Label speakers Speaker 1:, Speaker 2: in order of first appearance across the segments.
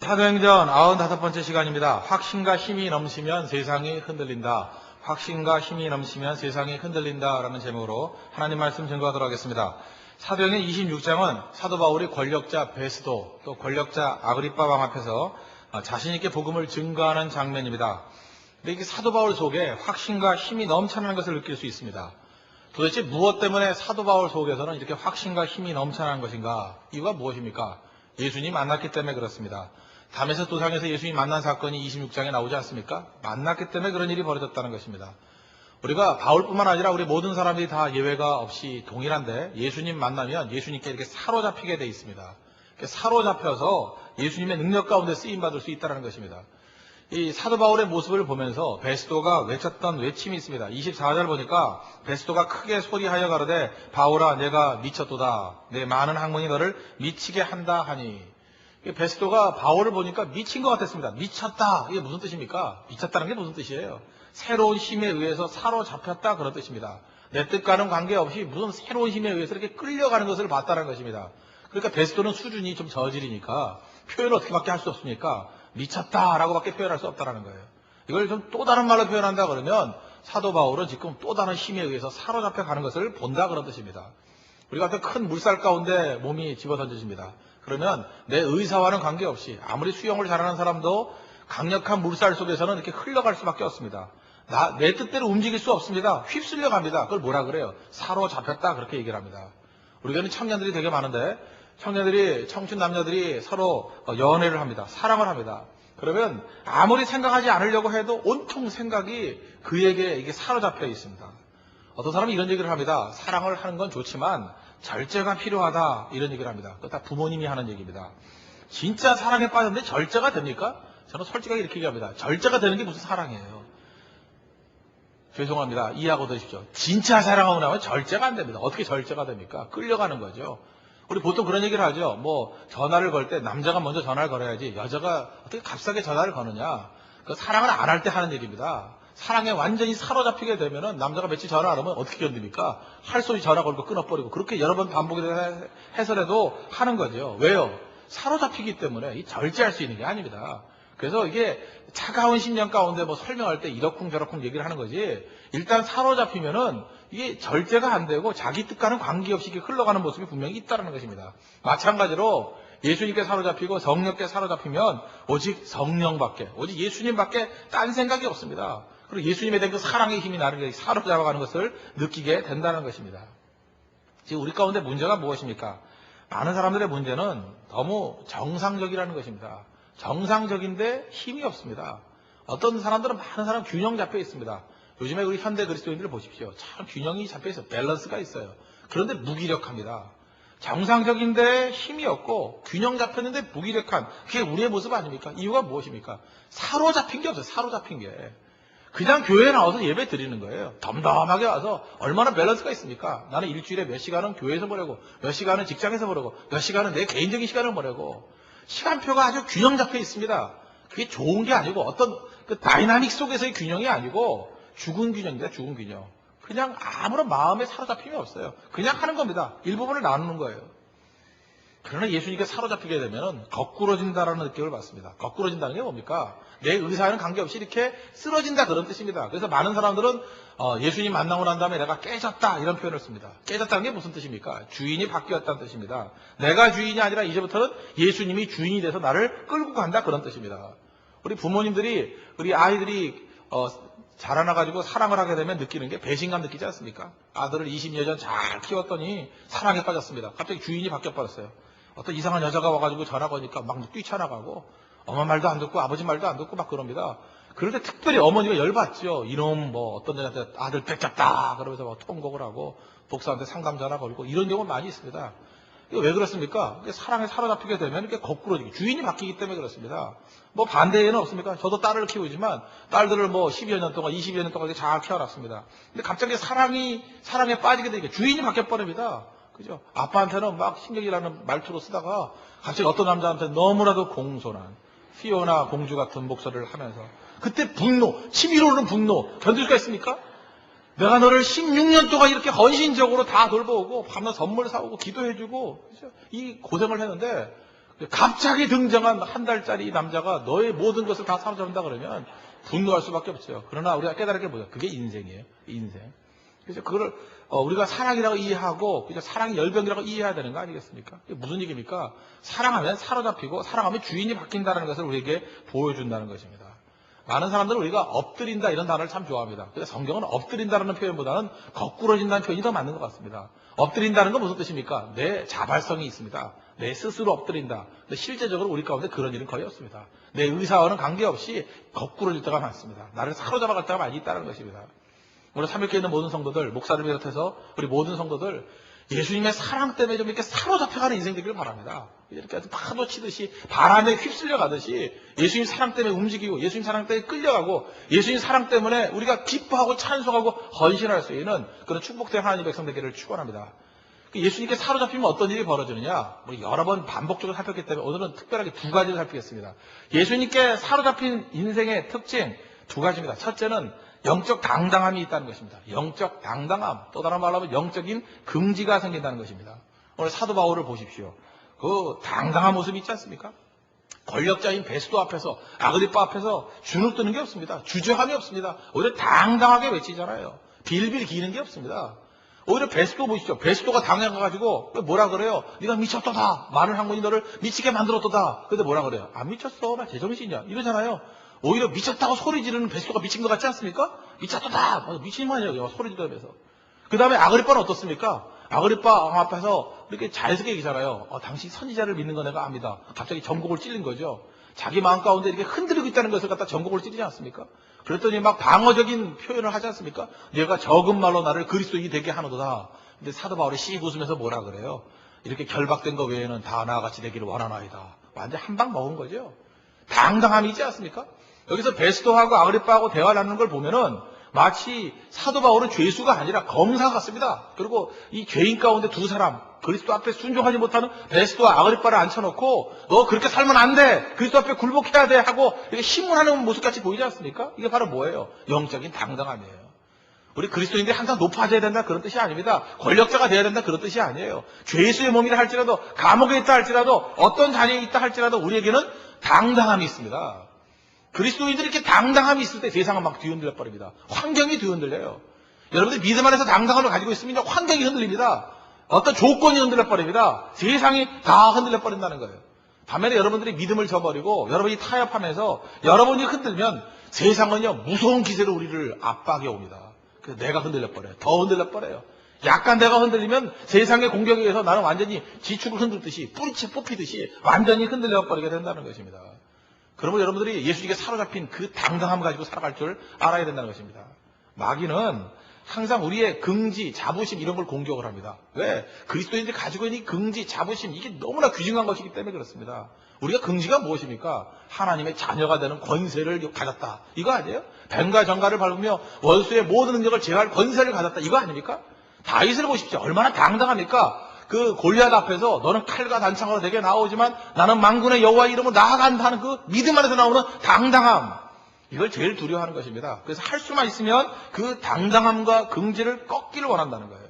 Speaker 1: 사도행전 95번째 시간입니다. 확신과 힘이 넘치면 세상이 흔들린다. 확신과 힘이 넘치면 세상이 흔들린다라는 제목으로 하나님 말씀 증거하도록 하겠습니다. 사도행전 26장은 사도 바울이 권력자 베스도 또 권력자 아그리빠 왕 앞에서 자신 있게 복음을 증거하는 장면입니다. 근데 이게 사도 바울 속에 확신과 힘이 넘쳐나는 것을 느낄 수 있습니다. 도대체 무엇 때문에 사도 바울 속에서는 이렇게 확신과 힘이 넘쳐나는 것인가? 이유가 무엇입니까? 예수님 만났기 때문에 그렇습니다. 담에서 도상에서 예수님 만난 사건이 26장에 나오지 않습니까? 만났기 때문에 그런 일이 벌어졌다는 것입니다. 우리가 바울뿐만 아니라 우리 모든 사람들이 다 예외가 없이 동일한데 예수님 만나면 예수님께 이렇게 사로잡히게 돼 있습니다. 사로잡혀서 예수님의 능력 가운데 쓰임받을 수 있다는 것입니다. 이 사도 바울의 모습을 보면서 베스도가 외쳤던 외침이 있습니다. 24절 보니까 베스도가 크게 소리하여 가로되 바울아 내가 미쳤도다. 내 많은 학문이 너를 미치게 한다 하니. 베스도가 바울을 보니까 미친 것 같았습니다. 미쳤다. 이게 무슨 뜻입니까? 미쳤다는 게 무슨 뜻이에요? 새로운 힘에 의해서 사로잡혔다 그런 뜻입니다. 내 뜻과는 관계없이 무슨 새로운 힘에 의해서 이렇게 끌려가는 것을 봤다는 것입니다. 그러니까 베스도는 수준이 좀 저질이니까 표현을 어떻게밖에 할 수 없으니까 미쳤다라고밖에 표현할 수 없다는 거예요. 이걸 좀 또 다른 말로 표현한다 그러면 사도 바울은 지금 또 다른 힘에 의해서 사로잡혀 가는 것을 본다 그런 뜻입니다. 우리가 어떤 큰 물살 가운데 몸이 집어던져집니다. 그러면 내 의사와는 관계없이 아무리 수영을 잘하는 사람도 강력한 물살 속에서는 이렇게 흘러갈 수밖에 없습니다. 내 뜻대로 움직일 수 없습니다. 휩쓸려 갑니다. 그걸 뭐라 그래요? 사로잡혔다 그렇게 얘기를 합니다. 우리가는 청년들이 되게 많은데 청춘 남녀들이 서로 연애를 합니다. 사랑을 합니다. 그러면 아무리 생각하지 않으려고 해도 온통 생각이 그에게 이게 사로잡혀 있습니다. 어떤 사람이 이런 얘기를 합니다. 사랑을 하는 건 좋지만 절제가 필요하다 이런 얘기를 합니다. 그거 다 부모님이 하는 얘기입니다. 진짜 사랑에 빠졌는데 절제가 됩니까? 저는 솔직하게 이렇게 얘기합니다. 절제가 되는 게 무슨 사랑이에요? 죄송합니다. 이해하고 드십시오. 진짜 사랑하고 나면 절제가 안 됩니다. 어떻게 절제가 됩니까? 끌려가는 거죠. 우리 보통 그런 얘기를 하죠. 뭐 전화를 걸 때 남자가 먼저 전화를 걸어야지 여자가 어떻게 값싸게 전화를 거느냐. 그 사랑을 안 할 때 하는 얘기입니다. 사랑에 완전히 사로잡히게 되면은 남자가 며칠 전화 안 하면 어떻게 견딥니까? 할 소리 전화 걸고 끊어버리고 그렇게 여러 번 반복해서라도 하는 거죠. 왜요? 사로잡히기 때문에 이 절제할 수 있는 게 아닙니다. 그래서 이게 차가운 심령 가운데 뭐 설명할 때 이러쿵저러쿵 얘기를 하는 거지. 일단 사로잡히면은 이게 절제가 안 되고 자기 뜻과는 관계없이 이렇게 흘러가는 모습이 분명히 있다는 것입니다. 마찬가지로 예수님께 사로잡히고 성령께 사로잡히면 오직 성령밖에, 오직 예수님밖에 딴 생각이 없습니다. 그리고 예수님에 대한 그 사랑의 힘이 나를 사로잡아가는 것을 느끼게 된다는 것입니다. 지금 우리 가운데 문제가 무엇입니까? 많은 사람들의 문제는 너무 정상적이라는 것입니다. 정상적인데 힘이 없습니다. 어떤 사람들은 많은 사람 균형 잡혀 있습니다. 요즘에 우리 현대 그리스도인들을 보십시오. 참 균형이 잡혀 있어요. 밸런스가 있어요. 그런데 무기력합니다. 정상적인데 힘이 없고 균형 잡혔는데 무기력한 그게 우리의 모습 아닙니까? 이유가 무엇입니까? 사로잡힌 게 없어요. 사로잡힌 게. 그냥 교회에 나와서 예배 드리는 거예요. 덤덤하게 와서 얼마나 밸런스가 있습니까? 나는 일주일에 몇 시간은 교회에서 보내고 몇 시간은 직장에서 보내고 몇 시간은 내 개인적인 시간을 보내고 시간표가 아주 균형 잡혀 있습니다. 그게 좋은 게 아니고 어떤 그 다이나믹 속에서의 균형이 아니고 죽은 균형입니다. 죽은 균형. 그냥 아무런 마음에 사로잡힘이 없어요. 그냥 하는 겁니다. 일부분을 나누는 거예요. 그러나 예수님께 사로잡히게 되면 거꾸러진다라는 느낌을 받습니다. 거꾸러진다는 게 뭡니까? 내 의사와는 관계없이 이렇게 쓰러진다 그런 뜻입니다. 그래서 많은 사람들은 예수님 만나고 난 다음에 내가 깨졌다 이런 표현을 씁니다. 깨졌다는 게 무슨 뜻입니까? 주인이 바뀌었다는 뜻입니다. 내가 주인이 아니라 이제부터는 예수님이 주인이 돼서 나를 끌고 간다 그런 뜻입니다. 우리 부모님들이 우리 아이들이 자라나가지고 사랑을 하게 되면 느끼는 게 배신감 느끼지 않습니까? 아들을 20여 년 잘 키웠더니 사랑에 빠졌습니다. 갑자기 주인이 바뀌어버렸어요. 어떤 이상한 여자가 와가지고 전화 거니까 막 뛰쳐나가고 엄마 말도 안 듣고 아버지 말도 안 듣고 막 그럽니다. 그럴 때 특별히 어머니가 열받죠. 이놈 뭐 어떤 여자한테 아들 뺏겼다 그러면서 막 통곡을 하고 복사한테 상담 전화 걸고 이런 경우가 많이 있습니다. 이거 왜 그렇습니까? 사랑에 사로잡히게 되면 이렇게 거꾸로지기 주인이 바뀌기 때문에 그렇습니다. 뭐 반대에는 없습니까? 저도 딸을 키우지만 딸들을 뭐 10여 년 동안 20여 년 동안 잘 키워놨습니다. 근데 갑자기 사랑에 빠지게 되니까 주인이 바뀌어버립니다. 그죠? 아빠한테는 막 신경이라는 말투로 쓰다가 갑자기 어떤 남자한테 너무나도 공손한 피오나 공주 같은 목소리를 하면서 그때 분노, 치밀어 오르는 분노 견딜 수가 있습니까? 내가 너를 16년 동안 이렇게 헌신적으로 다 돌보고 밤낮 선물 사오고 기도해주고 이 고생을 했는데 갑자기 등장한 한 달짜리 이 남자가 너의 모든 것을 다 사로잡는다 그러면 분노할 수밖에 없죠. 그러나 우리가 깨달게 보자. 그게 인생이에요. 인생. 그래서 그걸 우리가 사랑이라고 이해하고 그냥 사랑이 열병이라고 이해해야 되는 거 아니겠습니까? 이게 무슨 얘기입니까? 사랑하면 사로잡히고 사랑하면 주인이 바뀐다는 것을 우리에게 보여준다는 것입니다. 많은 사람들은 우리가 엎드린다 이런 단어를 참 좋아합니다. 근데 성경은 엎드린다는 표현보다는 거꾸러진다는 표현이 더 맞는 것 같습니다. 엎드린다는 건 무슨 뜻입니까? 내 자발성이 있습니다. 내 스스로 엎드린다. 근데 실제적으로 우리 가운데 그런 일은 거의 없습니다. 내 의사와는 관계없이 거꾸러질 때가 많습니다. 나를 사로잡아갈 때가 많이 있다는 것입니다. 오늘 삼일교회 있는 모든 성도들, 목사를 비롯해서 우리 모든 성도들 예수님의 사랑 때문에 좀 이렇게 사로잡혀가는 인생 되기를 바랍니다. 이렇게 파도 치듯이 바람에 휩쓸려 가듯이 예수님 사랑 때문에 움직이고 예수님 사랑 때문에 끌려가고 예수님 사랑 때문에 우리가 기뻐하고 찬송하고 헌신할 수 있는 그런 축복된 하나님의 백성 되기를 축원합니다. 예수님께 사로잡히면 어떤 일이 벌어지느냐? 우리 여러 번 반복적으로 살폈기 때문에 오늘은 특별하게 두 가지를 살피겠습니다. 예수님께 사로잡힌 인생의 특징 두 가지입니다. 첫째는 영적 당당함이 있다는 것입니다. 영적 당당함, 또 다른 말로 하면 영적인 긍지가 생긴다는 것입니다. 오늘 사도 바울을 보십시오. 그 당당한 모습이 있지 않습니까? 권력자인 베스도 앞에서, 아그리빠 앞에서 주눅 드는 게 없습니다. 주저함이 없습니다. 오히려 당당하게 외치잖아요. 빌빌 기는 게 없습니다. 오히려 베스도 보시죠. 베스도가 당해가지고 뭐라 그래요? 네가 미쳤도다. 많은 학문이 너를 미치게 만들었도다. 근데 뭐라 그래요? 안 미쳤어. 나 제정신이야. 이러잖아요. 오히려 미쳤다고 소리 지르는 베스도가 미친 것 같지 않습니까? 미쳤다! 미친 거 아니에요. 소리 지르면서. 그 다음에 아그리빠는 어떻습니까? 아그리빠 앞에서 이렇게 자연스럽게 얘기잖아요. 당신 선지자를 믿는 거 내가 압니다. 갑자기 전곡을 찔린 거죠. 자기 마음 가운데 이렇게 흔들리고 있다는 것을 갖다 전곡을 찌르지 않습니까? 그랬더니 막 방어적인 표현을 하지 않습니까? 내가 적은 말로 나를 그리스도인이 되게 하노도다. 근데 사도 바울이 씩 웃으면서 뭐라 그래요? 이렇게 결박된 거 외에는 다 나같이 되기를 원하나이다. 완전 한 방 먹은 거죠. 당당함이 있지 않습니까? 여기서 베스도하고 아그리빠하고 대화를 나누는 걸 보면은 마치 사도 바울은 죄수가 아니라 검사 같습니다. 그리고 이 죄인 가운데 두 사람, 그리스도 앞에 순종하지 못하는 베스도와 아그리빠를 앉혀놓고 너 그렇게 살면 안 돼. 그리스도 앞에 굴복해야 돼 하고 이렇게 신문하는 모습같이 보이지 않습니까? 이게 바로 뭐예요? 영적인 당당함이에요. 우리 그리스도인들이 항상 높아져야 된다 그런 뜻이 아닙니다. 권력자가 돼야 된다 그런 뜻이 아니에요. 죄수의 몸이라 할지라도 감옥에 있다 할지라도 어떤 자리에 있다 할지라도 우리에게는 당당함이 있습니다. 그리스도인들이 이렇게 당당함이 있을 때 세상은 막 뒤흔들려 버립니다. 환경이 뒤흔들려요. 여러분들 믿음 안에서 당당함을 가지고 있으면 환경이 흔들립니다. 어떤 조건이 흔들려 버립니다. 세상이 다 흔들려 버린다는 거예요. 반면에 여러분들이 믿음을 저버리고 여러분이 타협하면서 여러분이 흔들면 세상은요 무서운 기세로 우리를 압박해 옵니다. 그래서 내가 흔들려 버려요. 더 흔들려 버려요. 약간 내가 흔들리면 세상의 공격에 의해서 나는 완전히 지축을 흔들듯이 뿌리채 뽑히듯이 완전히 흔들려 버리게 된다는 것입니다. 그러면 여러분들이 예수님께 사로잡힌 그 당당함을 가지고 살아갈 줄 알아야 된다는 것입니다. 마귀는 항상 우리의 긍지, 자부심 이런 걸 공격을 합니다. 왜? 그리스도인들이 가지고 있는 긍지, 자부심 이게 너무나 귀중한 것이기 때문에 그렇습니다. 우리가 긍지가 무엇입니까? 하나님의 자녀가 되는 권세를 가졌다. 이거 아니에요? 뱀과 정갈을 밟으며 원수의 모든 능력을 제어할 권세를 가졌다. 이거 아닙니까? 다윗을 보십시오. 얼마나 당당합니까? 그 골리앗 앞에서 너는 칼과 단창으로 내게 나오지만 나는 만군의 여호와의 이름으로 나아간다는 그 믿음 안에서 나오는 당당함. 이걸 제일 두려워하는 것입니다. 그래서 할 수만 있으면 그 당당함과 긍지를 꺾기를 원한다는 거예요.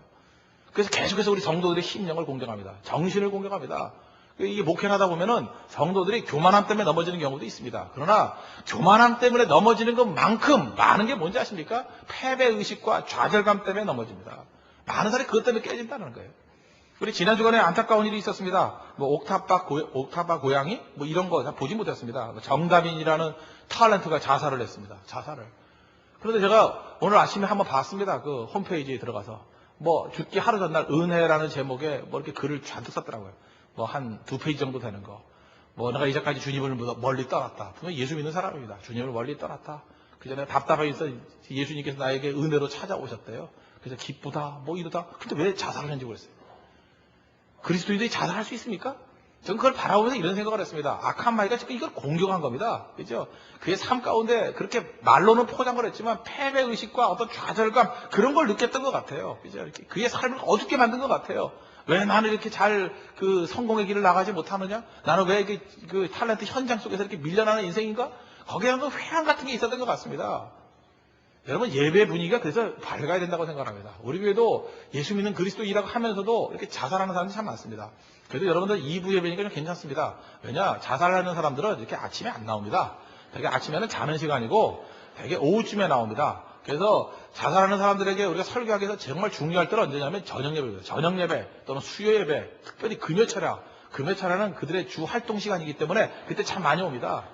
Speaker 1: 그래서 계속해서 우리 성도들의 심령을 공격합니다. 정신을 공격합니다. 이게 목회를 하다 보면은 성도들이 교만함 때문에 넘어지는 경우도 있습니다. 그러나 교만함 때문에 넘어지는 것만큼 많은 게 뭔지 아십니까? 패배의식과 좌절감 때문에 넘어집니다. 많은 사람이 그것 때문에 깨진다는 거예요. 우리 지난 주간에 안타까운 일이 있었습니다. 뭐 옥타바 고양이 뭐 이런 거 보지 못했습니다. 정다빈이라는 탤런트가 자살을 했습니다. 자살을. 그런데 제가 오늘 아침에 한번 봤습니다. 그 홈페이지에 들어가서 뭐 죽기 하루 전날 은혜라는 제목에 뭐 이렇게 글을 잔뜩 썼더라고요. 뭐 한 2페이지 정도 되는 거. 뭐 내가 이제까지 주님을 멀리 떠났다. 분명 예수 믿는 사람입니다. 주님을 멀리 떠났다. 그 전에 답답해서 예수님께서 나에게 은혜로 찾아오셨대요. 그래서 기쁘다 뭐 이러다. 근데 왜 자살을 했는지 모르겠어요. 그리스도인들이 자살할 수 있습니까? 저는 그걸 바라보면서 이런 생각을 했습니다. 악한 마귀가 지금 이걸 공격한 겁니다. 그죠? 그의 삶 가운데 그렇게 말로는 포장을 했지만 패배의식과 어떤 좌절감 그런 걸 느꼈던 것 같아요. 그죠? 이렇게 그의 삶을 어둡게 만든 것 같아요. 왜 나는 이렇게 잘 그 성공의 길을 나가지 못하느냐? 나는 왜 그 탤런트 현장 속에서 이렇게 밀려나는 인생인가? 거기에 한 회한 같은 게 있었던 것 같습니다. 여러분 예배 분위기가 그래서 밝아야 된다고 생각합니다. 우리 교회도 예수 믿는 그리스도인이라고 하면서도 이렇게 자살하는 사람이 참 많습니다. 그래도 여러분들 2부 예배니까 좀 괜찮습니다. 왜냐 자살하는 사람들은 이렇게 아침에 안 나옵니다. 되게 아침에는 자는 시간이고 되게 오후쯤에 나옵니다. 그래서 자살하는 사람들에게 우리가 설교하기 위해서 정말 중요할 때는 언제냐면 저녁 예배입니다. 저녁 예배 또는 수요 예배, 특별히 금요철야. 금요철야는 그들의 주 활동 시간이기 때문에 그때 참 많이 옵니다.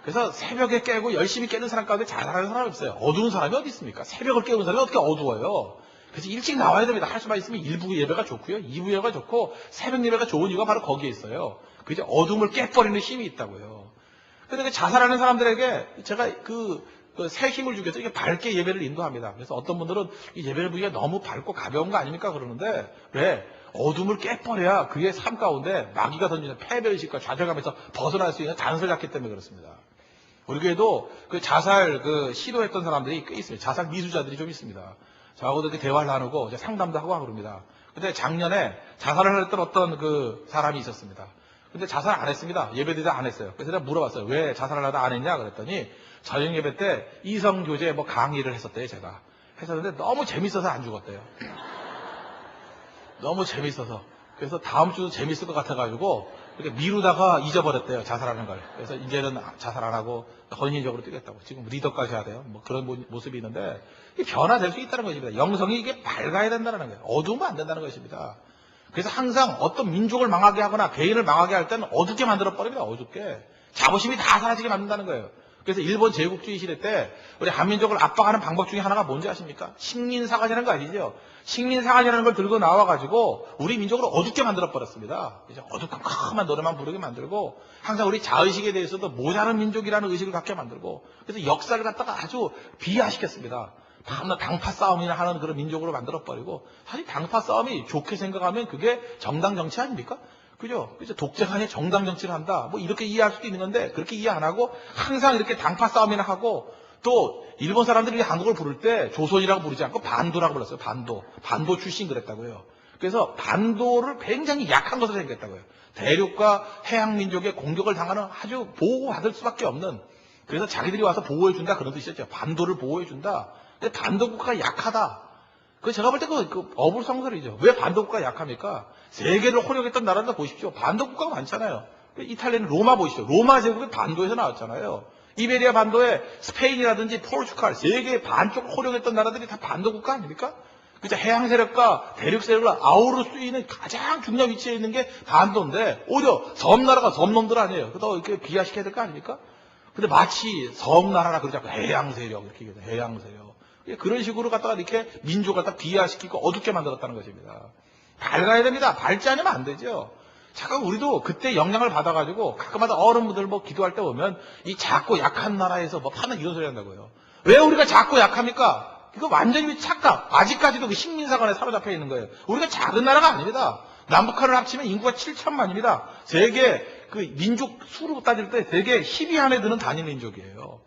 Speaker 1: 그래서 새벽에 깨고 열심히 깨는 사람 가운데 자살하는 사람이 없어요. 어두운 사람이 어디 있습니까? 새벽을 깨우는 사람이 어떻게 어두워요? 그래서 일찍 나와야 됩니다. 할 수만 있으면 1부 예배가 좋고요. 2부 예배가 좋고 새벽 예배가 좋은 이유가 바로 거기에 있어요. 그 이제 어둠을 깨버리는 힘이 있다고요. 그런데 자살하는 사람들에게 제가 새 힘을 주기 위해서 이렇게 밝게 예배를 인도합니다. 그래서 어떤 분들은 이 예배 분위기가 너무 밝고 가벼운 거 아닙니까? 그러는데 왜? 어둠을 깨버려야 그의 삶 가운데 마귀가 던지는 패배의식과 좌절감에서 벗어날 수 있는 단서를 잡기 때문에 그렇습니다. 우리 교회도 그 자살 시도했던 사람들이 꽤 있어요. 자살 미수자들이 좀 있습니다. 저하고도 이렇게 대화를 나누고 이제 상담도 하고 그럽니다. 근데 작년에 자살을 했던 어떤 그 사람이 있었습니다. 근데 자살 안 했습니다. 예배드리다 안 했어요. 그래서 제가 물어봤어요. 왜 자살을 하다 안 했냐 그랬더니 저녁 예배 때 이성교제 강의를 했었대요. 제가 했었는데 너무 재밌어서 안 죽었대요. 너무 재밌어서. 그래서 다음 주도 재밌을 것 같아가지고 이렇게 미루다가 잊어버렸대요. 자살하는 걸. 그래서 이제는 자살 안 하고 헌신적으로 뛰겠다고. 지금 리더까지 해야 돼요. 뭐 그런 모습이 있는데 변화될 수 있다는 것입니다. 영성이 이게 밝아야 된다는 거예요. 어두우면 안 된다는 것입니다. 그래서 항상 어떤 민족을 망하게 하거나 개인을 망하게 할 때는 어둡게 만들어버립니다. 어둡게. 자부심이 다 사라지게 만든다는 거예요. 그래서 일본 제국주의 시대 때 우리 한민족을 압박하는 방법 중에 하나가 뭔지 아십니까? 식민사관이라는 거 아니죠? 식민사관이라는 걸 들고 나와가지고 우리 민족을 어둡게 만들어버렸습니다. 이제 어두컴컴한 노래만 부르게 만들고 항상 우리 자의식에 대해서도 모자란 민족이라는 의식을 갖게 만들고 그래서 역사를 갖다가 아주 비하시켰습니다. 다음날 당파 싸움이나 하는 그런 민족으로 만들어버리고 사실 당파 싸움이 좋게 생각하면 그게 정당 정치 아닙니까? 그죠? 그래서 독재간에 정당 정치를 한다. 뭐 이렇게 이해할 수도 있는 건데 그렇게 이해 안 하고 항상 이렇게 당파 싸움이나 하고 또 일본 사람들이 한국을 부를 때 조선이라고 부르지 않고 반도라고 불렀어요. 반도 출신 그랬다고요. 그래서 반도를 굉장히 약한 것으로 생겼다고요. 대륙과 해양 민족의 공격을 당하는 아주 보호받을 수밖에 없는 그래서 자기들이 와서 보호해준다 그런 뜻이었죠. 반도를 보호해준다. 근데 반도 국가가 약하다. 그 제가 볼 때 그 어불성설이죠. 왜 반도 국가가 약합니까? 세계를 호령했던 나라들 보십시오. 반도 국가가 많잖아요. 이탈리아는 로마 보십시오. 로마 제국이 반도에서 나왔잖아요. 이베리아 반도에 스페인이라든지 포르투갈 세계의 반쪽을 호령했던 나라들이 다 반도 국가 아닙니까? 그죠? 해양 세력과 대륙 세력을 아우를 수 있는 가장 중요한 위치에 있는 게 반도인데 오히려 섬나라가 섬놈들 아니에요. 그래서 이렇게 비하시켜야 될 거 아닙니까? 근데 마치 섬나라라 그러지 않고 해양 세력 이렇게 얘기해요. 해양 세력. 그런 식으로 갖다가 이렇게 민족을 갖다 비하시키고 어둡게 만들었다는 것입니다. 밝아야 됩니다. 밝지 않으면 안 되죠. 잠깐 우리도 그때 영향을 받아가지고 가끔마다 어른분들 뭐 기도할 때 보면 이 작고 약한 나라에서 뭐 파는 이런 소리 한다고요. 왜 우리가 작고 약합니까? 이거 완전히 착각. 아직까지도 그 식민사관에 사로잡혀 있는 거예요. 우리가 작은 나라가 아닙니다. 남북한을 합치면 인구가 7천만입니다. 세계 그 민족 수로 따질 때 세계 10위 안에 드는 단일 민족이에요.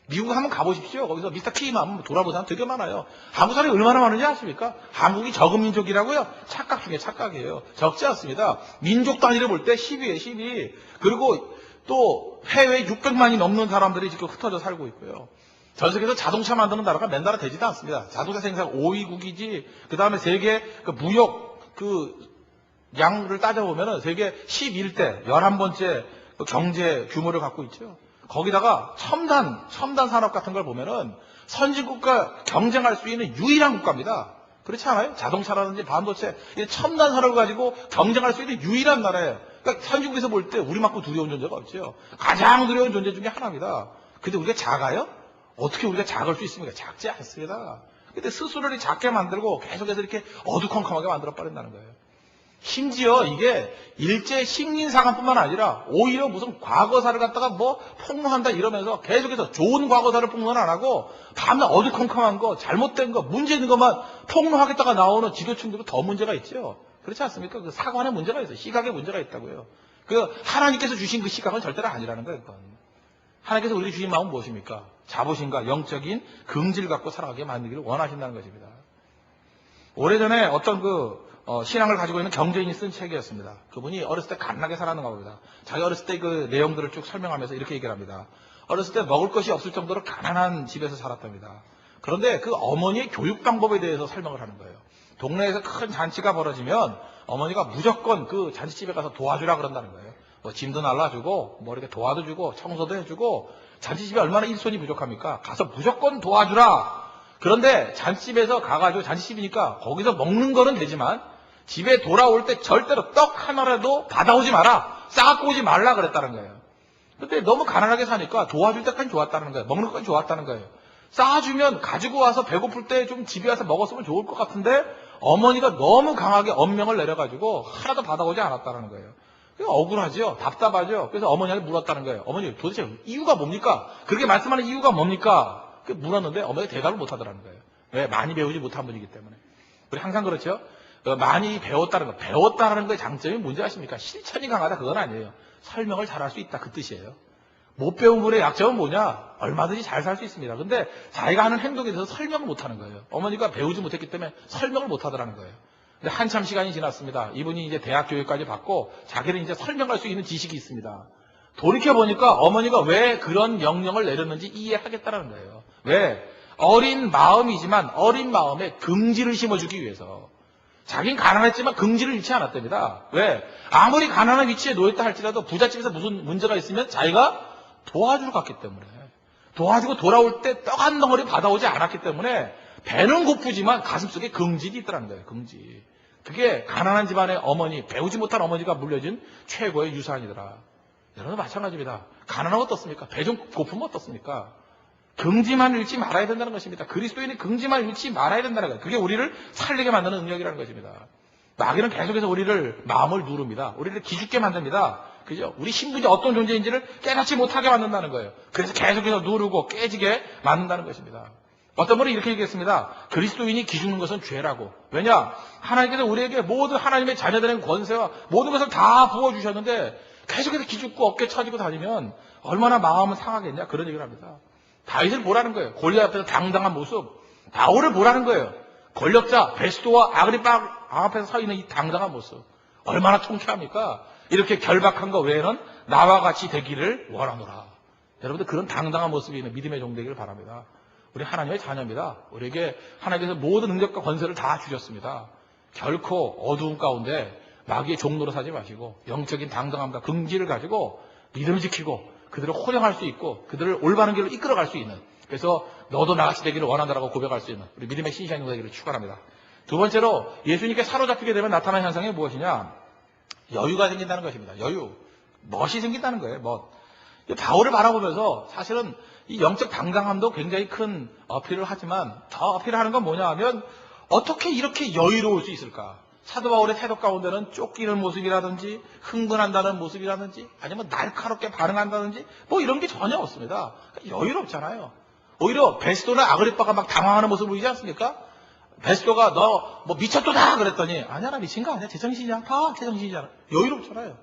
Speaker 1: 미국 한번 가보십시오. 거기서 미스터 K만 한번 돌아보면 되게 많아요. 한국 사람이 얼마나 많은지 아십니까? 한국이 적은 민족이라고요? 착각 중에 착각이에요. 적지 않습니다. 민족 단위를 볼 때 10위에 10위. 그리고 또 해외에 600만이 넘는 사람들이 지금 흩어져 살고 있고요. 전 세계에서 자동차 만드는 나라가 맨 나라 되지도 않습니다. 자동차 생산 5위국이지. 그 다음에 세계 그 무역 양을 따져보면은 세계 11대 11번째 경제 규모를 갖고 있죠. 거기다가 첨단 산업 같은 걸 보면은 선진국과 경쟁할 수 있는 유일한 국가입니다. 그렇지 않아요? 자동차라든지 반도체, 첨단 산업을 가지고 경쟁할 수 있는 유일한 나라예요. 그러니까 선진국에서 볼 때 우리만큼 두려운 존재가 없죠. 가장 두려운 존재 중에 하나입니다. 근데 우리가 작아요? 어떻게 우리가 작을 수 있습니까? 작지 않습니다. 근데 스스로를 작게 만들고 계속해서 이렇게 어두컴컴하게 만들어버린다는 거예요. 심지어 이게 일제 식민사관뿐만 아니라 오히려 무슨 과거사를 갖다가 뭐 폭로한다 이러면서 계속해서 좋은 과거사를 폭로는 안 하고 밤낮 어두컴컴한 거 잘못된 거 문제 있는 것만 폭로하겠다가 나오는 지도층들도 더 문제가 있죠. 그렇지 않습니까? 그 사관에 문제가 있어요. 시각에 문제가 있다고요. 그 하나님께서 주신 그 시각은 절대로 아니라는 거예요. 그건. 하나님께서 우리에게 주신 마음은 무엇입니까? 자부심과 영적인 긍지를 갖고 살아가게 만들기를 원하신다는 것입니다. 오래전에 어떤 신앙을 가지고 있는 경제인이 쓴 책이었습니다. 그분이 어렸을 때 갓나게 살았는가 봅니다. 자기 어렸을 때 그 내용들을 쭉 설명하면서 이렇게 얘기를 합니다. 어렸을 때 먹을 것이 없을 정도로 가난한 집에서 살았답니다. 그런데 그 어머니의 교육 방법에 대해서 설명을 하는 거예요. 동네에서 큰 잔치가 벌어지면 어머니가 무조건 그 잔치집에 가서 도와주라 그런다는 거예요. 뭐 짐도 날라주고 뭐 이렇게 도와도 주고 청소도 해주고 잔치집에 얼마나 일손이 부족합니까? 가서 무조건 도와주라. 그런데 잔치집에서 가가지고 잔치집이니까 거기서 먹는 거는 되지만 집에 돌아올 때 절대로 떡 하나라도 받아오지 마라. 싸갖고 오지 말라 그랬다는 거예요. 근데 너무 가난하게 사니까 도와줄 때까지 좋았다는 거예요. 먹는 것까지 좋았다는 거예요. 쌓아주면 가지고 와서 배고플 때 좀 집에 와서 먹었으면 좋을 것 같은데 어머니가 너무 강하게 엄명을 내려가지고 하나도 받아오지 않았다는 거예요. 억울하죠. 답답하죠. 그래서 어머니한테 물었다는 거예요. 어머니 도대체 이유가 뭡니까? 그렇게 말씀하는 이유가 뭡니까? 물었는데 어머니가 대답을 못하더라는 거예요. 왜? 많이 배우지 못한 분이기 때문에. 우리 항상 그렇죠. 많이 배웠다는 거. 배웠다는 거의 장점이 뭔지 아십니까? 실천이 강하다 그건 아니에요. 설명을 잘할 수 있다 그 뜻이에요. 못 배운 분의 약점은 뭐냐? 얼마든지 잘 살 수 있습니다. 근데 자기가 하는 행동에 대해서 설명을 못하는 거예요. 어머니가 배우지 못했기 때문에 설명을 못하더라는 거예요. 근데 한참 시간이 지났습니다. 이분이 이제 대학 교육까지 받고 자기는 이제 설명할 수 있는 지식이 있습니다. 돌이켜보니까 어머니가 왜 그런 명령을 내렸는지 이해하겠다는 거예요. 왜? 어린 마음이지만 어린 마음에 긍지를 심어주기 위해서. 자긴 가난했지만 긍지를 잃지 않았답니다. 왜? 아무리 가난한 위치에 놓였다 할지라도 부잣집에서 무슨 문제가 있으면 자기가 도와주러 갔기 때문에. 도와주고 돌아올 때 떡 한 덩어리 받아오지 않았기 때문에 배는 고프지만 가슴속에 긍질이 있더라는 거예요. 긍지. 그게 가난한 집안의 어머니, 배우지 못한 어머니가 물려준 최고의 유산이더라. 여러분 마찬가지입니다. 가난하면 어떻습니까? 배 좀 고프면 어떻습니까? 긍지만 잃지 말아야 된다는 것입니다. 그리스도인이 긍지만 잃지 말아야 된다는 거예요. 그게 우리를 살리게 만드는 능력이라는 것입니다. 마귀는 계속해서 우리를 마음을 누릅니다. 우리를 기죽게 만듭니다. 그죠? 우리 신분이 어떤 존재인지를 깨닫지 못하게 만든다는 거예요. 그래서 계속해서 누르고 깨지게 만든다는 것입니다. 어떤 분은 이렇게 얘기했습니다. 그리스도인이 기죽는 것은 죄라고. 왜냐? 하나님께서 우리에게 모든 하나님의 자녀들의 권세와 모든 것을 다 부어주셨는데 계속해서 기죽고 어깨 쳐지고 다니면 얼마나 마음은 상하겠냐? 그런 얘기를 합니다. 다윗을 보라는 거예요. 골리앗 앞에서 당당한 모습. 바울을 보라는 거예요. 권력자 베스도와 아그리파 앞에서 서 있는 이 당당한 모습. 얼마나 통쾌합니까? 이렇게 결박한 거 외에는 나와 같이 되기를 원하노라. 여러분들 그런 당당한 모습이 있는 믿음의 종 되기를 바랍니다. 우리 하나님의 자녀입니다. 우리에게 하나님께서 모든 능력과 권세를 다 주셨습니다. 결코 어두운 가운데 마귀의 종로로 사지 마시고 영적인 당당함과 긍지를 가지고 믿음을 지키고 그들을 호령할 수 있고 그들을 올바른 길로 이끌어갈 수 있는, 그래서 너도 나같이 되기를 원한다라고 고백할 수 있는 우리 믿음의 신실한 되기를 축원합니다. 두 번째로 예수님께 사로잡히게 되면 나타나는 현상이 무엇이냐? 여유가 생긴다는 것입니다. 여유. 멋이 생긴다는 거예요. 멋. 바울을 바라보면서 사실은 이 영적 당당함도 굉장히 큰 어필을 하지만 더 어필하는 건 뭐냐 하면 어떻게 이렇게 여유로울 수 있을까? 사도 바울의 태도 가운데는 쫓기는 모습이라든지 흥분한다는 모습이라든지 아니면 날카롭게 반응한다든지 뭐 이런 게 전혀 없습니다. 여유롭잖아요. 오히려 베스도나 아그리빠가 막 당황하는 모습을 보이지 않습니까? 베스도가 너 뭐 미쳤도다 그랬더니 아니야 나 미친 거 아니야 제정신이야 다 제정신이잖아. 여유롭잖아요.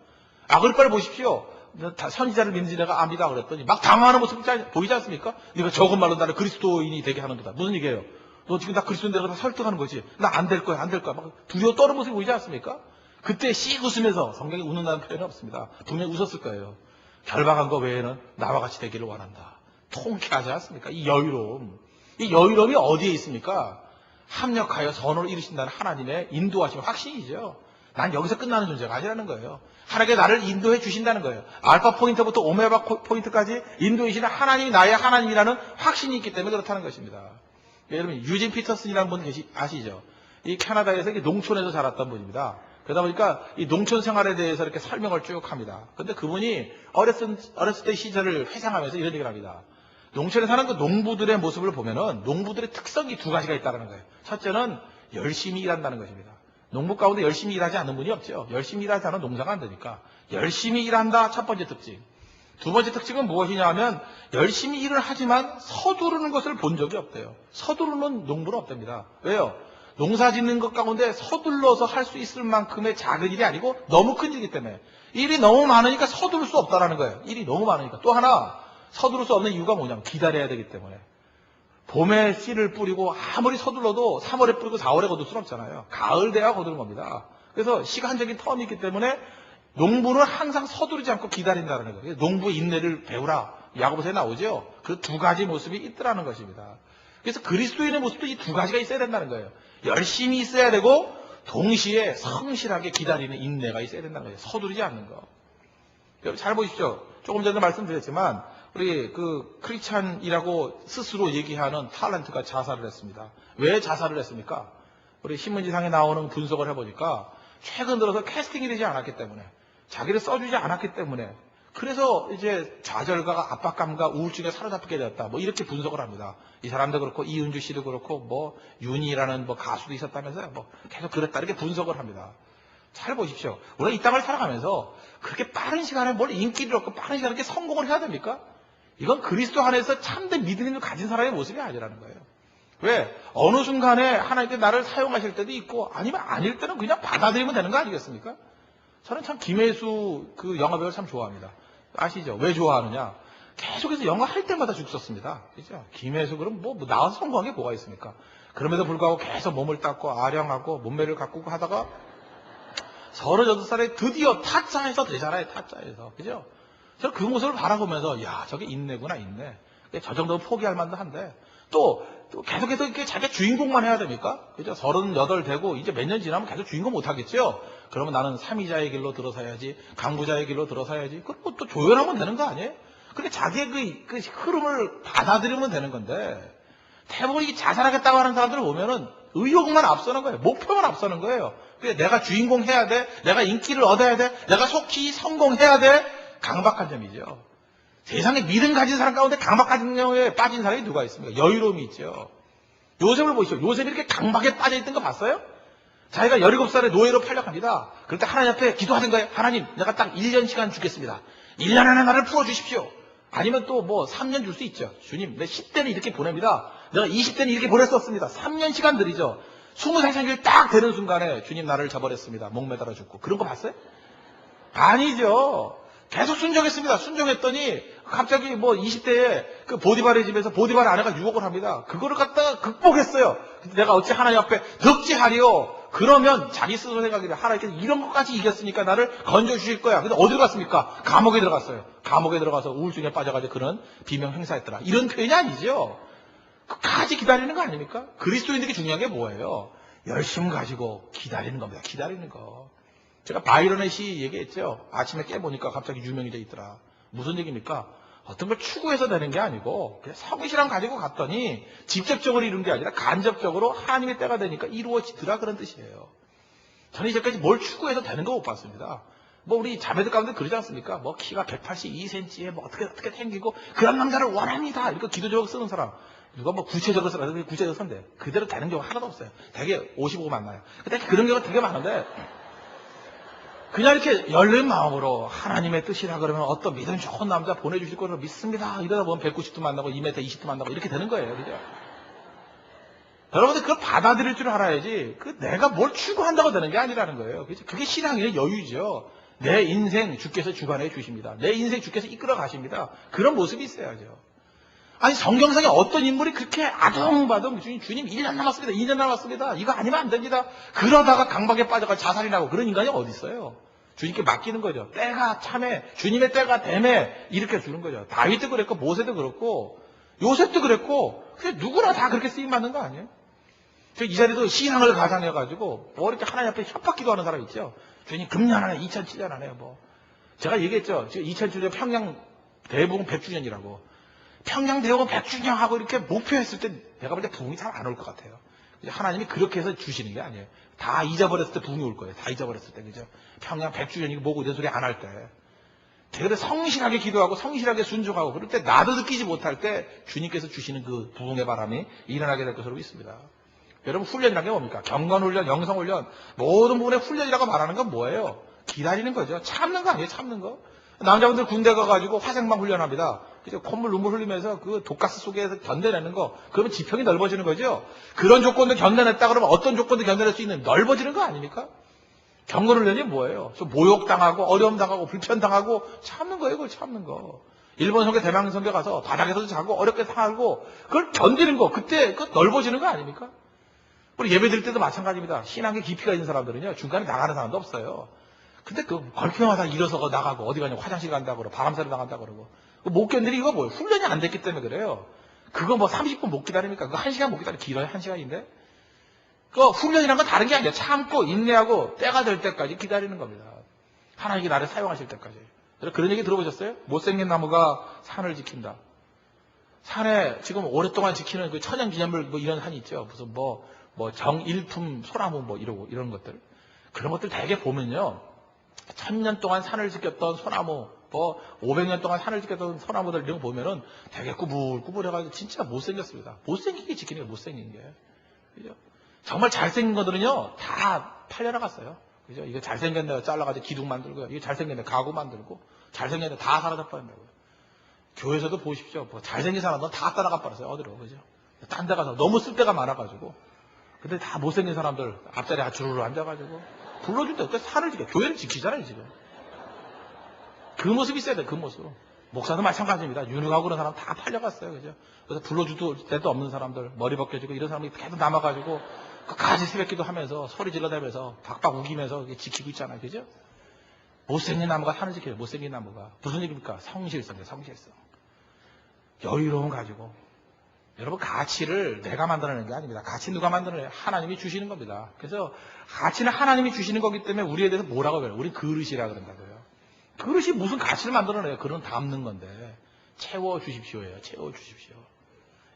Speaker 1: 아그리빠를 보십시오. 선지자를 믿는지 내가 압니다 그랬더니 막 당황하는 모습 보이지 않습니까? 네가 적은 말로 나를 그리스도인이 되게 하는 거다. 무슨 얘기예요? 너 지금 나 그리스도인 되라고 다 설득하는 거지. 나 안 될 거야 안 될 거야. 막 두려워 떠는 모습이 보이지 않습니까? 그때 씩 웃으면서, 성경에 웃는다는 표현은 없습니다. 분명히 웃었을 거예요. 결박한 거 외에는 나와 같이 되기를 원한다. 통쾌하지 않습니까? 이 여유로움. 이 여유로움이 어디에 있습니까? 합력하여 선을 이루신다는 하나님의 인도하심 확신이죠. 난 여기서 끝나는 존재가 아니라는 거예요. 하나님께 나를 인도해 주신다는 거예요. 알파 포인트부터 오메가 포인트까지 인도해 주시는 하나님이 나의 하나님이라는 확신이 있기 때문에 그렇다는 것입니다. 여러분 유진 피터슨이라는 분 아시죠? 이 캐나다에서 농촌에서 자랐던 분입니다. 그러다 보니까 이 농촌 생활에 대해서 이렇게 설명을 쭉 합니다. 근데 그분이 어렸을 때 시절을 회상하면서 이런 얘기를 합니다. 농촌에 사는 그 농부들의 모습을 보면은 농부들의 특성이 두 가지가 있다는 거예요. 첫째는 열심히 일한다는 것입니다. 농부 가운데 열심히 일하지 않는 분이 없죠. 열심히 일하지 않으면 농사가 안 되니까. 열심히 일한다, 첫 번째 특징. 두 번째 특징은 무엇이냐 하면 열심히 일을 하지만 서두르는 것을 본 적이 없대요. 서두르는 농부는 없답니다. 왜요? 농사 짓는 것 가운데 서둘러서 할 수 있을 만큼의 작은 일이 아니고 너무 큰 일이기 때문에 일이 너무 많으니까 서두를 수 없다라는 거예요. 일이 너무 많으니까. 또 하나 서두를 수 없는 이유가 뭐냐면 기다려야 되기 때문에. 봄에 씨를 뿌리고 아무리 서둘러도 3월에 뿌리고 4월에 거둘 수는 없잖아요. 가을 돼야 거두는 겁니다. 그래서 시간적인 텀이 있기 때문에 농부는 항상 서두르지 않고 기다린다는 거예요. 농부의 인내를 배우라. 야고보서에 나오죠. 그 두 가지 모습이 있더라는 것입니다. 그래서 그리스도인의 모습도 이 두 가지가 있어야 된다는 거예요. 열심히 있어야 되고 동시에 성실하게 기다리는 인내가 있어야 된다는 거예요. 서두르지 않는 거. 여러분 잘 보십시오. 조금 전에 말씀드렸지만 우리 그 크리스찬이라고 스스로 얘기하는 탤런트가 자살을 했습니다. 왜 자살을 했습니까? 우리 신문지상에 나오는 분석을 해보니까 최근 들어서 캐스팅이 되지 않았기 때문에, 자기를 써주지 않았기 때문에, 그래서 이제 좌절과 압박감과 우울증에 사로잡히게 되었다. 뭐 이렇게 분석을 합니다. 이 사람도 그렇고 이은주 씨도 그렇고 뭐 윤희라는 뭐 가수도 있었다면서요. 뭐 계속 그랬다 이렇게 분석을 합니다. 잘 보십시오. 우리가 이 땅을 살아가면서 그렇게 빠른 시간에 뭘 인기를 얻고 빠른 시간에 이렇게 성공을 해야 됩니까? 이건 그리스도 안에서 참된 믿음을 가진 사람의 모습이 아니라는 거예요. 왜? 어느 순간에 하나님께 나를 사용하실 때도 있고 아니면 아닐 때는 그냥 받아들이면 되는 거 아니겠습니까? 저는 참 김혜수 그 영화배우를 참 좋아합니다. 아시죠? 왜 좋아하느냐? 계속해서 영화 할 때마다 죽 썼습니다. 그죠? 김혜수 그럼 뭐 나와서 성공한 게 뭐가 있습니까? 그럼에도 불구하고 계속 몸을 닦고 아령하고 몸매를 가꾸고 하다가 38살에 드디어 타짜에서 되잖아요. 타짜에서. 그죠? 저는 그 모습을 바라보면서 야 저게 인내구나 인내. 저 정도면 포기할 만도 한데 또 계속해서 이렇게 자기 주인공만 해야 됩니까? 그죠? 38 되고 이제 몇 년 지나면 계속 주인공 못 하겠죠? 그러면 나는 삼위자의 길로 들어서야지, 강부자의 길로 들어서야지. 그리고 또 조연하면 되는 거 아니에요? 그렇게 자기의 그 흐름을 받아들이면 되는 건데, 대부분 이 자살하겠다고 하는 사람들을 보면은 의욕만 앞서는 거예요. 목표만 앞서는 거예요. 그래, 내가 주인공 해야 돼, 내가 인기를 얻어야 돼, 내가 속히 성공해야 돼. 강박한 점이죠. 세상에 믿음 가진 사람 가운데 강박한 점에 빠진 사람이 누가 있습니까? 여유로움이 있죠. 요셉을 보시죠. 요셉이 이렇게 강박에 빠져있던 거 봤어요? 자기가 17살에 노예로 팔려갑니다. 그럴 때 하나님 앞에 기도하는 거예요. 하나님, 내가 딱 1년 시간 주겠습니다. 1년 안에 나를 풀어주십시오. 아니면 또 뭐 3년 줄 수 있죠. 주님, 내 10대는 이렇게 보냅니다. 내가 20대는 이렇게 보냈었습니다. 3년 시간 드리죠. 20살 생일 딱 되는 순간에 주님 나를 저버렸습니다. 목 매달아 죽고. 그런 거 봤어요? 아니죠. 계속 순종했습니다. 순종했더니 갑자기 뭐 20대에 그 보디발의 집에서 보디발 아내가 유혹을 합니다. 그거를 갖다가 극복했어요. 내가 어찌 하나님 앞에 덕지하리요. 그러면 자기 스스로 생각이래. 하나님께서 이런 것까지 이겼으니까 나를 건져주실 거야. 근데 어디로 갔습니까? 감옥에 들어갔어요. 감옥에 들어가서 우울증에 빠져가지고 그런 비명 행사했더라. 이런 표현이 아니죠. 끝까지 기다리는 거 아닙니까? 그리스도인들이 중요한 게 뭐예요? 열심 가지고 기다리는 겁니다. 기다리는 거. 제가 바이런의 시 얘기했죠. 아침에 깨보니까 갑자기 유명해져 있더라. 무슨 얘기입니까? 어떤 걸 추구해서 되는 게 아니고 그냥 성실함 가지고 갔더니 직접적으로 이룬 게 아니라 간접적으로 하나님의 때가 되니까 이루어지더라 그런 뜻이에요. 저는 이제까지 뭘 추구해서 되는 거 못 봤습니다. 뭐 우리 자매들 가운데 그러지 않습니까? 뭐 키가 182cm에 뭐 어떻게 생기고 그런 남자를 원합니다. 이렇게 기도적으로 쓰는 사람. 누가 뭐 구체적으로 쓰라 그러면 구체적으로 쓴대. 그대로 되는 경우 하나도 없어요. 되게 55 만나요. 근데 그런 경우가 되게 많은데 그냥 이렇게 열린 마음으로 하나님의 뜻이라 그러면 어떤 믿음 좋은 남자 보내주실 거를 믿습니다. 이러다 보면 190도 만나고 2m 20도 만나고 이렇게 되는 거예요. 그죠? 여러분들 그걸 받아들일 줄 알아야지 그 내가 뭘 추구한다고 되는 게 아니라는 거예요. 그게 신앙의 여유죠. 내 인생 주께서 주관해 주십니다. 내 인생 주께서 이끌어 가십니다. 그런 모습이 있어야죠. 아니 성경상에 어떤 인물이 그렇게 아둥바둥 주님 1년 남았습니다. 2년 남았습니다. 이거 아니면 안 됩니다. 그러다가 강박에 빠져가 자살이 나고 그런 인간이 어디 있어요. 주님께 맡기는 거죠. 때가 참에 주님의 때가 되매 이렇게 주는 거죠. 다윗도 그랬고 모세도 그렇고 요셉도 그랬고 그냥 누구나 다 그렇게 쓰임받는 거 아니에요. 이 자리도 신앙을 가장해가지고 뭐 이렇게 하나님 앞에 협박기도 하는 사람 있죠. 주님 금년 안에 2007년 안에 뭐 제가 얘기했죠. 지금 2007년 평양 대부분 100주년이라고. 평양 대우가 100주년 하고 이렇게 목표했을 때 내가 볼 때 부흥이 잘 안 올 것 같아요. 하나님이 그렇게 해서 주시는 게 아니에요. 다 잊어버렸을 때 부흥이 올 거예요. 다 잊어버렸을 때, 그죠? 평양 100주년이고 뭐고 이런 소리 안 할 때. 되게 성실하게 기도하고 성실하게 순종하고 그럴 때 나도 느끼지 못할 때 주님께서 주시는 그 부흥의 바람이 일어나게 될 것으로 믿습니다. 여러분 훈련이라는 게 뭡니까? 경건훈련, 영성훈련 모든 부분의 훈련이라고 말하는 건 뭐예요? 기다리는 거죠. 참는 거 아니에요? 참는 거. 남자분들 군대 가가지고 화생방 훈련합니다. 그죠? 콧물 눈물 흘리면서 그 독가스 속에서 견뎌내는 거. 그러면 지평이 넓어지는 거죠. 그런 조건도 견뎌냈다 그러면 어떤 조건도 견뎌낼 수 있는 넓어지는 거 아닙니까? 경건훈련이 뭐예요? 모욕당하고 어려움당하고 불편당하고 참는 거예요. 그걸 참는 거. 일본 선교 대만 선교 가서 바닥에서도 자고 어렵게 살고 그걸 견디는 거. 그때 그 넓어지는 거 아닙니까? 우리 예배 드릴 때도 마찬가지입니다. 신앙의 깊이가 있는 사람들은요. 중간에 나가는 사람도 없어요. 근데 그 걸평하다 일어서가 나가고 어디 가냐고 화장실 간다고 그러고 바람쐬러 나간다고 그러고 못 견디는 이유가 뭐예요? 훈련이 안 됐기 때문에 그래요. 그거 뭐 30분 못 기다립니까? 그거 1시간 못 기다려. 길어요, 1시간인데? 그 훈련이란 건 다른 게 아니라 참고 인내하고 때가 될 때까지 기다리는 겁니다. 하나님이 나를 사용하실 때까지. 그런 얘기 들어보셨어요? 못생긴 나무가 산을 지킨다. 산에 지금 오랫동안 지키는 그 천연기념물 뭐 이런 산이 있죠. 무슨 정일품 소나무 뭐 이런 것들. 그런 것들 되게 보면요. 1000년 동안 산을 지켰던 소나무, 500년 동안 산을 지켰던 소나무들 이런 거 보면은 되게 꾸불꾸불해가지고 진짜 못생겼습니다. 못생긴 게 지키는 게 못생긴 게. 그죠? 정말 잘생긴 것들은요, 다 팔려나갔어요. 그죠? 이거 잘생겼네, 잘라가지고 기둥 만들고요. 이거 잘생겼네, 가구 만들고. 잘생겼네, 다 사라져 버린다고요. 교회에서도 보십시오. 잘생긴 사람들은 다 따라가 버렸어요. 어디로, 그죠? 딴 데 가서 너무 쓸 데가 많아가지고. 근데 다 못생긴 사람들 앞자리에 주르르 앉아가지고. 불러줄 때 어떻게 산을 지켜? 교회를 지키잖아요, 지금. 그 모습이 있어야 돼, 그 모습. 목사도 마찬가지입니다. 유능하고 그런 사람 다 팔려갔어요, 그죠? 그래서 불러줄 데도 없는 사람들, 머리 벗겨지고 이런 사람이 계속 남아가지고, 끝까지 새벽기도 하면서, 소리 질러대면서, 박박 우기면서 지키고 있잖아요, 그죠? 못생긴 나무가 산을 지켜요, 못생긴 나무가. 무슨 얘기입니까? 성실성이에요, 성실성. 여유로움 가지고. 여러분, 가치를 내가 만들어내는 게 아닙니다. 가치 누가 만들어내요? 하나님이 주시는 겁니다. 그래서 가치는 하나님이 주시는 거기 때문에 우리에 대해서 뭐라고 해요? 우린 그릇이라 그런다고요. 그릇이 무슨 가치를 만들어내요? 그릇은 담는 건데. 채워주십시오예요. 채워주십시오.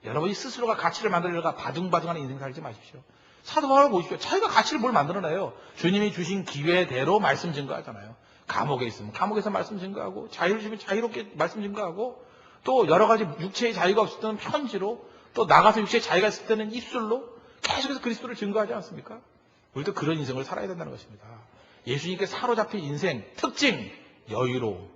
Speaker 1: 여러분이 스스로가 가치를 만들려가 바둥바둥하는 인생 살지 마십시오. 사도 바울 보십시오. 자기가 가치를 뭘 만들어내요? 주님이 주신 기회대로 말씀 증거하잖아요. 감옥에 있으면 감옥에서 말씀 증거하고, 자유를 주면 자유롭게 말씀 증거하고, 또 여러 가지 육체의 자유가 없을 때는 편지로, 또 나가서 육체의 자유가 있을 때는 입술로 계속해서 그리스도를 증거하지 않습니까? 우리도 그런 인생을 살아야 된다는 것입니다. 예수님께 사로잡힌 인생 특징, 여유로움.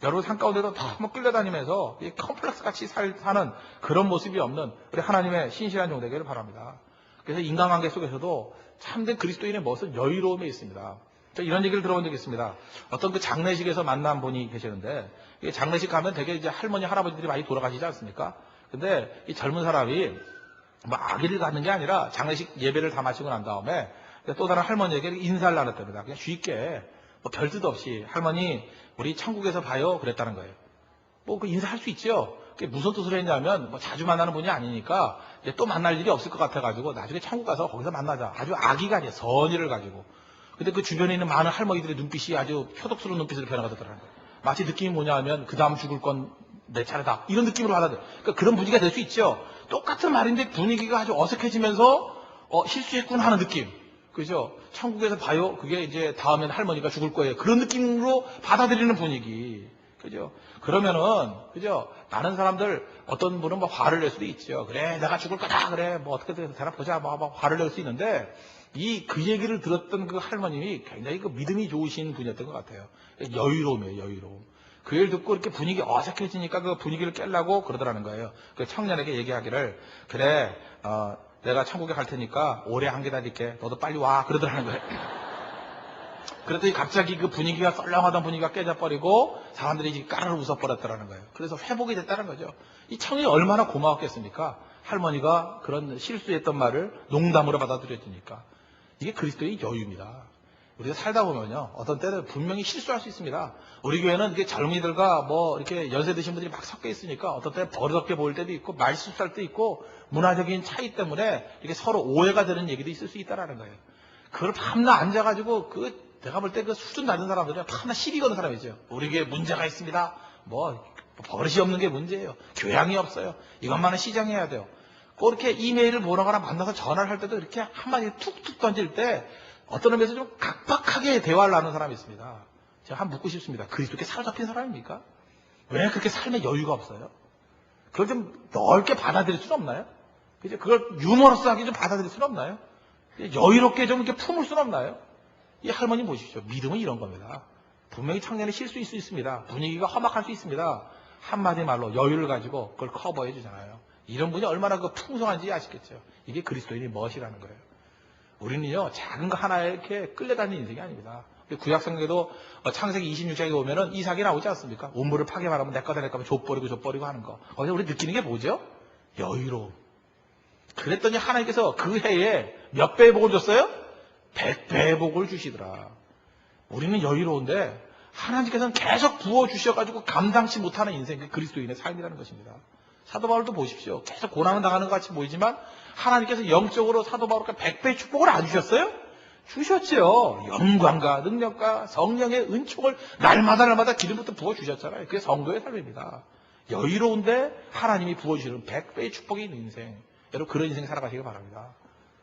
Speaker 1: 여러분 삶 가운데도 너무 끌려다니면서 컴플렉스 같이 사는 그런 모습이 없는 우리 하나님의 신실한 종 되기를 바랍니다. 그래서 인간관계 속에서도 참된 그리스도인의 모습은 여유로움에 있습니다. 이런 얘기를 들어본 적이 있습니다. 어떤 그 장례식에서 만난 분이 계시는데, 장례식 가면 되게 이제 할머니, 할아버지들이 많이 돌아가시지 않습니까? 근데 이 젊은 사람이 아기를 갖는 게 아니라 장례식 예배를 다 마치고 난 다음에 또 다른 할머니에게 인사를 나눴답니다. 그냥 쉽게, 별 뜻 없이, 할머니, 우리 천국에서 봐요. 그랬다는 거예요. 그 인사할 수 있죠? 그게 무슨 뜻으로 했냐면, 자주 만나는 분이 아니니까, 이제 또 만날 일이 없을 것 같아가지고, 나중에 천국 가서 거기서 만나자. 아주 아기가 아니에요. 선의를 가지고. 근데 그 주변에 있는 많은 할머니들의 눈빛이 아주 표독스러운 눈빛으로 변화가더라는 거예요. 마치 느낌이 뭐냐 하면, 그 다음 죽을 건 내 차례다. 이런 느낌으로 받아들여요. 그러니까 그런 분위기가 될 수 있죠? 똑같은 말인데 분위기가 아주 어색해지면서, 실수했구나 하는 느낌. 그죠? 천국에서 봐요. 그게 이제 다음엔 할머니가 죽을 거예요. 그런 느낌으로 받아들이는 분위기. 그죠? 그러면은, 그죠? 많은 사람들, 어떤 분은 화를 낼 수도 있죠. 그래, 내가 죽을 거다. 그래, 어떻게든 되나 보자. 화를 낼 수 있는데, 그 얘기를 들었던 그 할머님이 굉장히 그 믿음이 좋으신 분이었던 것 같아요. 여유로움이에요, 여유로움. 그 얘기를 듣고 이렇게 분위기 어색해지니까 그 분위기를 깨려고 그러더라는 거예요. 그 청년에게 얘기하기를, 그래, 내가 천국에 갈 테니까 오래 한 기다릴게. 너도 빨리 와. 그러더라는 거예요. 그랬더니 갑자기 그 분위기가 썰렁하던 분위기가 깨져버리고 사람들이 이제 까르르 웃어버렸다는 거예요. 그래서 회복이 됐다는 거죠. 이 청년이 얼마나 고마웠겠습니까? 할머니가 그런 실수했던 말을 농담으로 받아들여주니까. 이게 그리스도의 여유입니다. 우리가 살다 보면요, 어떤 때는 분명히 실수할 수 있습니다. 우리 교회는 이렇게 젊은이들과 이렇게 연세 드신 분들이 막 섞여 있으니까 어떤 때는 버릇없게 보일 때도 있고, 말 실수할 때도 있고, 문화적인 차이 때문에 이렇게 서로 오해가 되는 얘기도 있을 수 있다라는 거예요. 그걸 밤낮 앉아가지고, 내가 볼 때 그 수준 낮은 사람들은 밤낮 시비 거는 사람이죠. 우리 교회에 문제가 있습니다. 버릇이 없는 게 문제예요. 교양이 없어요. 이것만은 시정해야 돼요. 꼭 이렇게 이메일을 보거나 만나서 전화를 할 때도 이렇게 한마디 툭툭 던질 때 어떤 의미에서 좀 각박하게 대화를 나누는 사람이 있습니다. 제가 한번 묻고 싶습니다. 그리스도께 사로잡힌 사람입니까? 왜 그렇게 삶에 여유가 없어요? 그걸 좀 넓게 받아들일 수는 없나요? 그죠? 그걸 유머러스하게 좀 받아들일 수는 없나요? 여유롭게 좀 이렇게 품을 수는 없나요? 이 할머니 보십시오. 믿음은 이런 겁니다. 분명히 청년이 실수일 수 있습니다. 분위기가 험악할 수 있습니다. 한마디 말로 여유를 가지고 그걸 커버해 주잖아요. 이런 분이 얼마나 풍성한지 아시겠죠? 이게 그리스도인의 멋이라는 거예요. 우리는요, 작은 거 하나에 이렇게 끌려다니는 인생이 아닙니다. 구약성경에도 창세기 26장에 보면은 이삭이 나오지 않습니까? 우물을 파게 말하면 내 거다 족버리고 하는 거. 거기서 우리 느끼는 게 뭐죠? 여유로움. 그랬더니 하나님께서 그 해에 몇 배의 복을 줬어요? 100배의 복을 주시더라. 우리는 여유로운데 하나님께서는 계속 부어주셔가지고 감당치 못하는 인생, 그리스도인의 삶이라는 것입니다. 사도 바울도 보십시오. 계속 고난을 당하는 것 같이 보이지만 하나님께서 영적으로 사도 바울께 100배의 축복을 안 주셨어요? 주셨지요. 영광과 능력과 성령의 은총을 날마다 기름부터 부어주셨잖아요. 그게 성도의 삶입니다. 여유로운데 하나님이 부어주시는 100배의 축복이 있는 인생. 여러분 그런 인생 살아가시길 바랍니다.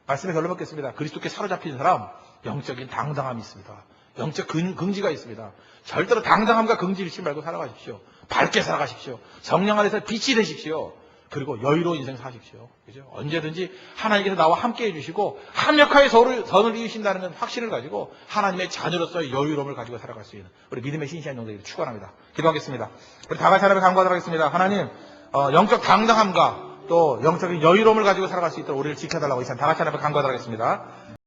Speaker 1: 말씀에 결론 맺겠습니다. 그리스도께 사로잡힌 사람 영적인 당당함이 있습니다. 영적 긍지가 있습니다. 절대로 당당함과 긍지를 잃지 말고 살아가십시오. 밝게 살아가십시오. 성령 안에서 빛이 되십시오. 그리고 여유로운 인생 사십시오. 그죠? 언제든지 하나님께서 나와 함께 해주시고 합력하여 선을 이루신다는 확신을 가지고 하나님의 자녀로서의 여유로움을 가지고 살아갈 수 있는 우리 믿음의 신실한 영혼들을 축원합니다. 기도하겠습니다. 우리 다 같이 하나님께 간구하도록 하겠습니다. 하나님 영적 당당함과 또 영적인 여유로움을 가지고 살아갈 수 있도록 우리를 지켜달라고 이 시간 다 같이 하나님께 간구하도록 하겠습니다.